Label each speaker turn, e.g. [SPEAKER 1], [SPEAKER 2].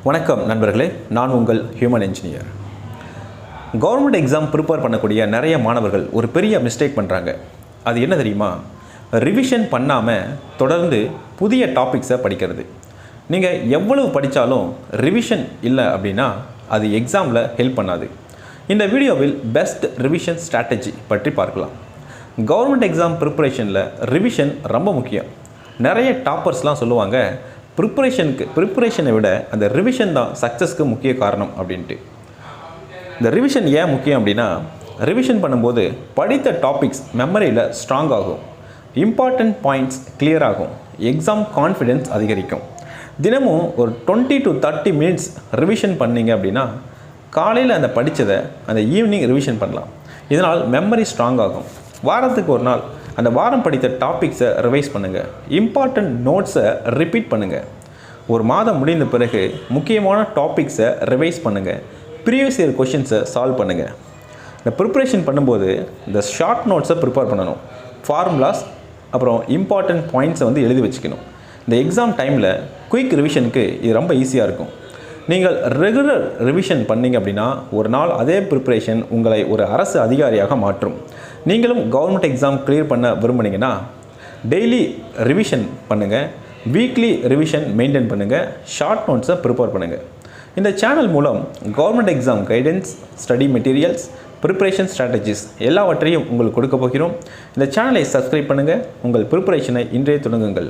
[SPEAKER 1] வணக்கம் நண்பர்களே, நான் உங்கள் human engineer. Government exam prepare பண்ணக்கூடிய நிறைய மாணவர்கள் ஒரு பெரிய மிஸ்டேக் பண்ணுறாங்க. அது என்ன தெரியுமா? ரிவிஷன் பண்ணாமல் தொடர்ந்து புதிய டாபிக்ஸை படிக்கிறது. நீங்கள் எவ்வளவு படித்தாலும் ரிவிஷன் இல்லை அப்படின்னா அது எக்ஸாமில் ஹெல்ப் பண்ணாது. இந்த வீடியோவில் பெஸ்ட் ரிவிஷன் ஸ்ட்ராட்டஜி பற்றி பார்க்கலாம். கவர்மெண்ட் எக்ஸாம் ப்ரிப்பரேஷனில் ரிவிஷன் ரொம்ப முக்கியம். நிறைய டாப்பர்ஸ்லாம் சொல்லுவாங்க, ப்ரிப்பரேஷனை விட அந்த ரிவிஷன் தான் சக்ஸஸ்க்கு முக்கிய காரணம் அப்படின்ட்டு. இந்த ரிவிஷன் ஏன் முக்கியம் அப்படின்னா, ரிவிஷன் பண்ணும்போது படித்த டாபிக்ஸ் மெமரியில் ஸ்ட்ராங் ஆகும், இம்பார்ட்டண்ட் பாயிண்ட்ஸ் கிளியர் ஆகும், எக்ஸாம் கான்ஃபிடென்ஸ் அதிகரிக்கும். தினமும் ஒரு 20 to 30 மினிட்ஸ் ரிவிஷன் பண்ணிங்க அப்படின்னா காலையில் அந்த படித்ததை அந்த ஈவினிங் ரிவிஷன் பண்ணலாம். இதனால் மெமரி ஸ்ட்ராங் ஆகும். வாரத்துக்கு ஒரு நாள் அந்த வாரம் படித்த டாபிக்ஸை ரிவைஸ் பண்ணுங்கள். இம்பார்ட்டண்ட் நோட்ஸை ரிப்பீட் பண்ணுங்கள். ஒரு மாதம் முடிந்த பிறகு முக்கியமான டாபிக்ஸை ரிவைஸ் பண்ணுங்கள். ப்ரீவியஸ் இயர் கொஷின்ஸை சால்வ் பண்ணுங்கள். இந்த ப்ரிப்பரேஷன் பண்ணும்போது இந்த ஷார்ட் நோட்ஸை ப்ரிப்பேர் பண்ணணும். ஃபார்முலாஸ் அப்புறம் இம்பார்ட்டண்ட் பாயிண்ட்ஸை எழுதி வச்சுக்கணும். இந்த எக்ஸாம் டைமில் குயிக் ரிவிஷனுக்கு இது ரொம்ப ஈஸியாக இருக்கும். நீங்கள் ரெகுலர் ரிவிஷன் பண்ணிங்க அப்படின்னா ஒரு நாள் அதே ப்ரிப்பரேஷன் உங்களை ஒரு அரசு அதிகாரியாக மாற்றும். நீங்களும் கவர்மெண்ட் எக்ஸாம் கிளியர் பண்ண விரும்புனீங்கன்னா டெய்லி ரிவிஷன் பண்ணுங்கள், வீக்லி ரிவிஷன் மெயின்டைன் பண்ணுங்கள், ஷார்ட் நோட்ஸை ப்ரிப்பேர் பண்ணுங்கள். இந்த சேனல் மூலம் government exam guidance, study materials, preparation strategies எல்லாவற்றையும் உங்களுக்கு கொடுக்க போகிறோம். இந்த சேனலை சப்ஸ்கிரைப் பண்ணுங்கள். உங்கள் ப்ரிப்பரேஷனை இன்றைய தொடங்குங்கள்.